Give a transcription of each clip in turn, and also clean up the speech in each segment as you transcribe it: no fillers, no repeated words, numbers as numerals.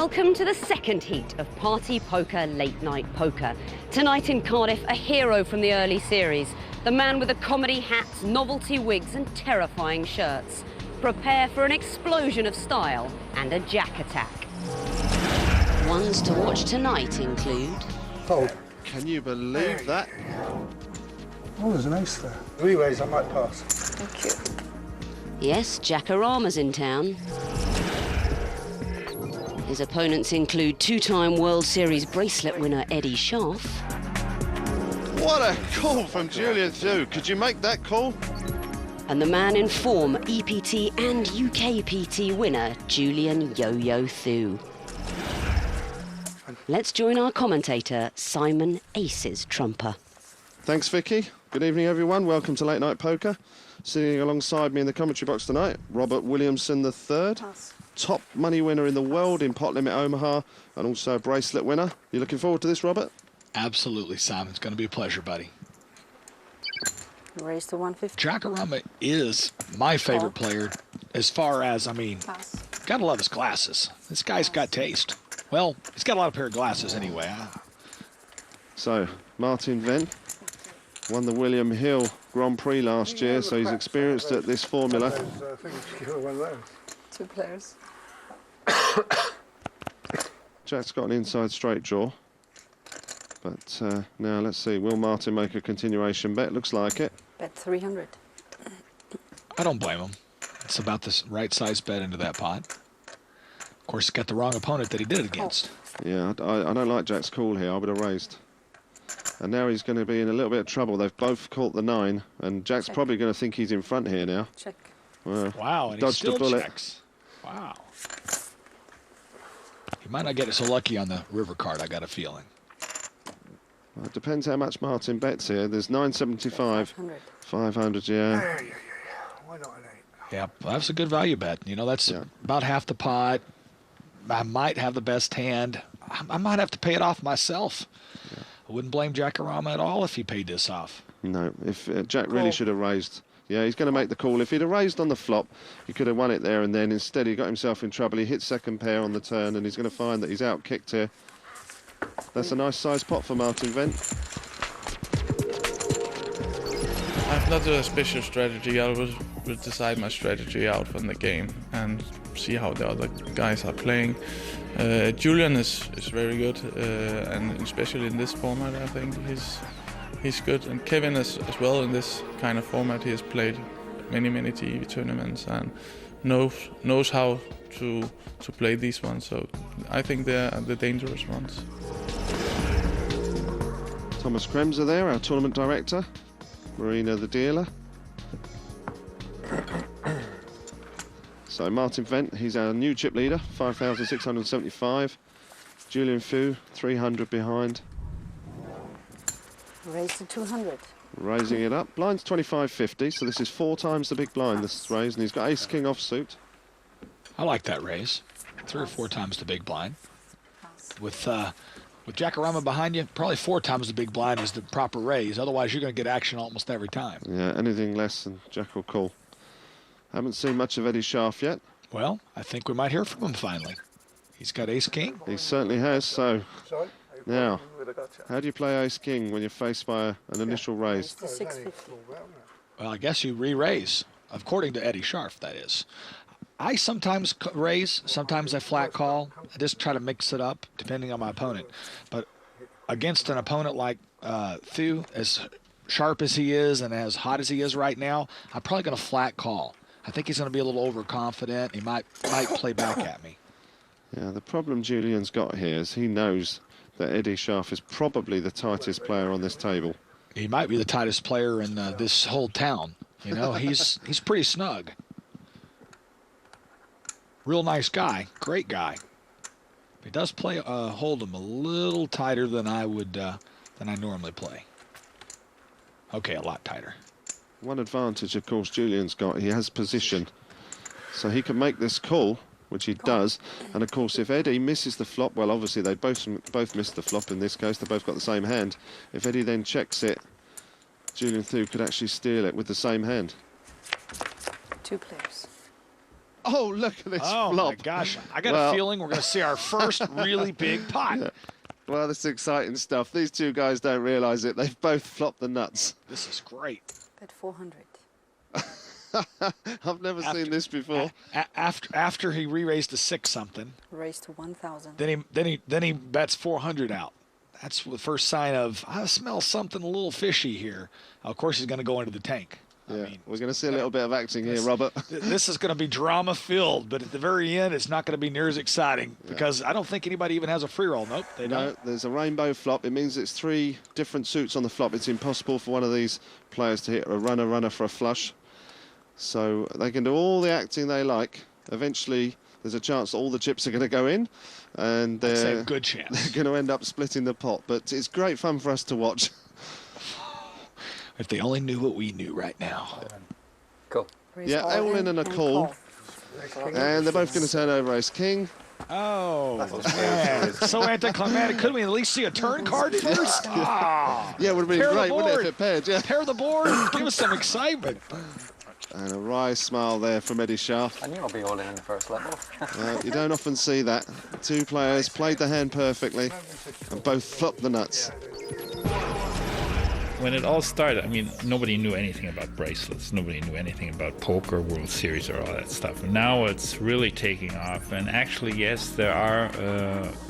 Welcome to the second heat of Party Poker Late Night Poker. Tonight in Cardiff, a hero from the early series. The man with the comedy hats, novelty wigs and terrifying shirts. Prepare for an explosion of style and a jack attack. Ones to watch tonight include... Fold. Can you believe that? Oh, there's an ace there. Re-raise, I might pass. Thank you. Yes, Jackarama's in town. His opponents include two-time World Series bracelet winner Eddie Scharf. What a call from Julian Thu. Could you make that call? And the man in form, EPT and UKPT winner, Julian Yo-Yo Thu. Let's join our commentator, Simon Aces Trumper. Thanks, Vicky. Good evening, everyone. Welcome to Late Night Poker. Sitting alongside me in the commentary box tonight, Robert Williamson III. Pass. Top money winner in the world in Pot Limit Omaha, and also a bracelet winner. You looking forward to this, Robert? Absolutely, Simon. It's going to be a pleasure, buddy. Raise to 150. Jackarama is my favorite player as far as, Pass. gotta love his glasses. This guy's got taste. Well, he's got a lot of pair of glasses anyway. So, Martin Venn won the William Hill Grand Prix last year, so he's experienced at this formula. I think we should give her one of those. Two players. Jack's got an inside straight draw. But now let's see, will Martin make a continuation bet? Looks like it. Bet 300. I don't blame him. It's about the right size bet into that pot. Of course, he got the wrong opponent that he did it against. Yeah, I don't like Jack's call here. I would have raised. And now he's going to be in a little bit of trouble. They've both caught the 9, and Jack's probably going to think he's in front here now. Check. Well, Wow, and he dodged a still bullet. checks. Wow. He might not get it so lucky on the river card, I got a feeling. Well, it depends how much Martin bets here. There's 975, 500. 500, yeah. Yeah. Why not an 8? Yeah, that's a good value bet. You know, that's Yeah. about half the pot. I might have the best hand. I might have to pay it off myself. Yeah. I wouldn't blame Jackarama at all if he paid this off. No, if Jack really should have raised. Yeah, he's going to make the call. If he'd have raised on the flop, he could have won it there and then. Instead, he got himself in trouble. He hit second pair on the turn, and he's going to find that he's out-kicked here. That's a nice size pot for Martin Venn. I've not a special strategy. I will decide my strategy out from the game and see how the other guys are playing. Julian is very good, and especially in this format, I think he's good. And Kevin is as well in this kind of format. He has played many TV tournaments and knows how to play these ones. So I think they're the dangerous ones. Thomas Kremser there, our tournament director. Marina the dealer. So Martin Venn, he's our new chip leader, 5,675. Julian Thu, 300 behind. Raise to 200. Raising it up. Blind's 25.50, so this is 4 times the big blind this is raised, and he's got ace-king offsuit. I like that raise. 3 or 4 times the big blind. With Jackarama behind you, probably 4 times the big blind is the proper raise. Otherwise, you're going to get action almost every time. Yeah, anything less than Jack will call. Haven't seen much of Eddie Scharf yet. Well, I think we might hear from him finally. He's got ace-king. He certainly has, so Sorry? now, how do you play ace-king when you're faced by an initial raise? To 650. Well, I guess you re-raise, according to Eddie Scharf, that is. I sometimes raise, sometimes I flat call. I just try to mix it up, depending on my opponent. But against an opponent like Thu, as sharp as he is and as hot as he is right now, I'm probably going to flat call. I think he's going to be a little overconfident. He might play back at me. Yeah, the problem Julian's got here is he knows that Eddie Scharf is probably the tightest player on this table. He might be the tightest player in this whole town. You know, he's pretty snug. Real nice guy, great guy. He does play Hold'em a little tighter than I normally play. Okay, a lot tighter. One advantage, of course, Julian's got, he has position. So he can make this call, which he does. And, of course, if Eddie misses the flop, well, obviously they both missed the flop in this case. They both got the same hand. If Eddie then checks it, Julian Thu could actually steal it with the same hand. 2 players. Oh, look at this Oh, flop. my gosh. I got Well- a feeling we're going to see our first really big pot. Yeah. Well, this is exciting stuff. These two guys don't realise it. They've both flopped the nuts. This is great. Bet 400. I've never seen this before. After he re-raised to 6 something, Raise to 1,000. then he bets 400 out. That's the first sign of I smell something a little fishy here. Of course, he's going to go into the tank. Yeah, I mean, we're going to see a little bit of acting here, Robert. this is going to be drama filled, but at the very end, it's not going to be near as exciting because I don't think anybody even has a free roll. Nope, they No, don't. there's a rainbow flop. It means it's 3 different suits on the flop. It's impossible for one of these players to hit a runner for a flush. So they can do all the acting they like. Eventually, there's a chance that all the chips are going to go in, and I'd say they're a good chance. they're going to end up splitting the pot. But it's great fun for us to watch. If they only knew what we knew right now. Cool. Raise Yeah, all in and a call. And they're both going to turn over ace king. Oh, man. So anticlimactic. Couldn't we at least see a turn card first? Ah. Yeah, it would have been Pair the great, wouldn't it, board. if it paired? Yeah. Pair the board. Give us some excitement. And a wry smile there from Eddie Scharf. I knew I'll be all in the first level. You don't often see that. 2 players played the hand perfectly and both flopped the nuts. When it all started, I mean, nobody knew anything about bracelets. Nobody knew anything about poker, World Series, or all that stuff. Now it's really taking off. And actually, yes, there are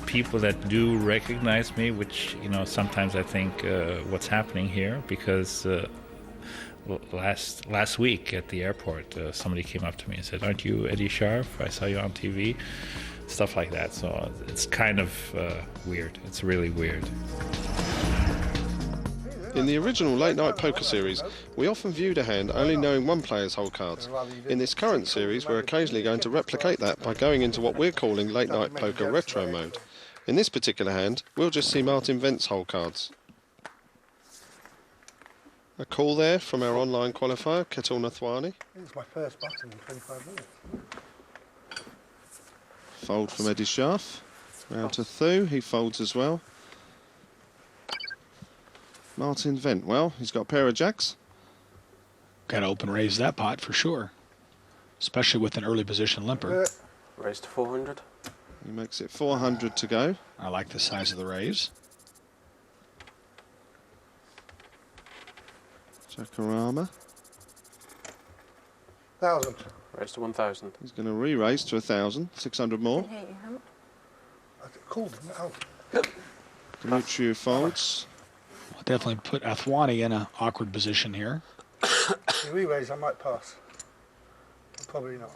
people that do recognize me, which, you know, sometimes I think what's happening here, because last week at the airport, somebody came up to me and said, "Aren't you Eddie Scharf? I saw you on TV." Stuff like that. So it's kind of weird. It's really weird. In the original Late Night Poker series, we often viewed a hand only knowing one player's whole cards. In this current series, we're occasionally going to replicate that by going into what we're calling Late Night Poker Retro mode. In this particular hand, we'll just see Martin Vent's whole cards. A call there from our online qualifier, Ketil Nathwani. It's my first button in 25 minutes. Fold from Eddie Scharf. Round to Thu, he folds as well. Martin Vent, well, he's got a pair of jacks. Got to open raise that pot for sure, especially with an early position limper. Raise to 400. He makes it 400 to go. I like the size of the raise. Jackarama. 1,000. Raise to 1,000. He's going to re-raise to 1,000, 600 more. I called him out. Demetriou folds. I'll definitely put Athwani in an awkward position here. If you re-raise, I might pass. But probably not.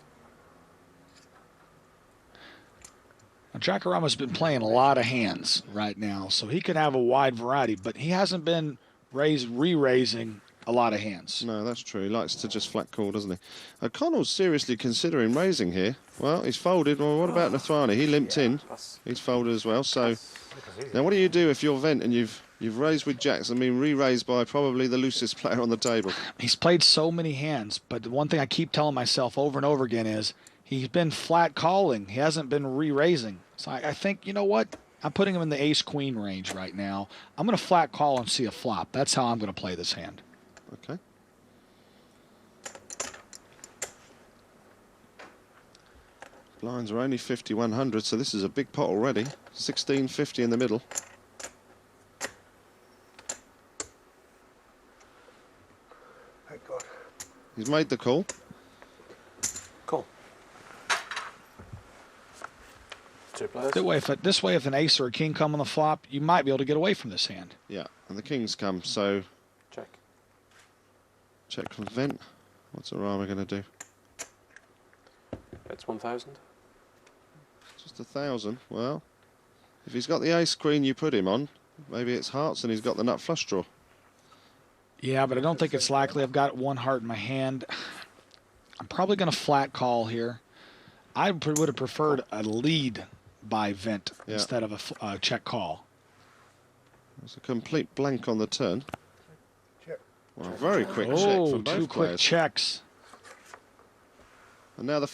Now, Jackarama's been playing a lot of hands right now, so he could have a wide variety, but he hasn't been re-raising a lot of hands. No, that's true. He likes to just flat call, doesn't he? O'Connell's seriously considering raising here. Well, he's folded. Well, what about Nathwani? He limped in. He's folded as well. So now what do you do if you're Vent and you've raised with jacks? I mean, re-raised by probably the loosest player on the table. He's played so many hands, but the one thing I keep telling myself over and over again is he's been flat calling. He hasn't been re-raising. So I think, you know what? I'm putting him in the ace-queen range right now. I'm going to flat call and see a flop. That's how I'm going to play this hand. Okay. Blinds are only 50-100, so this is a big pot already. 1650 in the middle. Thank God. He's made the call. Cool. 2 players. This way, if an ace or a king come on the flop, you might be able to get away from this hand. Yeah, and the kings come, so Check. check from Vent. What's Arama going to do? That's 1,000. Just 1,000. Well, if he's got the ace queen you put him on, maybe it's hearts and he's got the nut flush draw. Yeah, but I don't think it's likely. I've got one heart in my hand. I'm probably going to flat call here. I would have preferred a lead by Vent instead of a check call. There's a complete blank on the turn. Check. Well, a very quick check Oh, from both two quick players. checks. And now the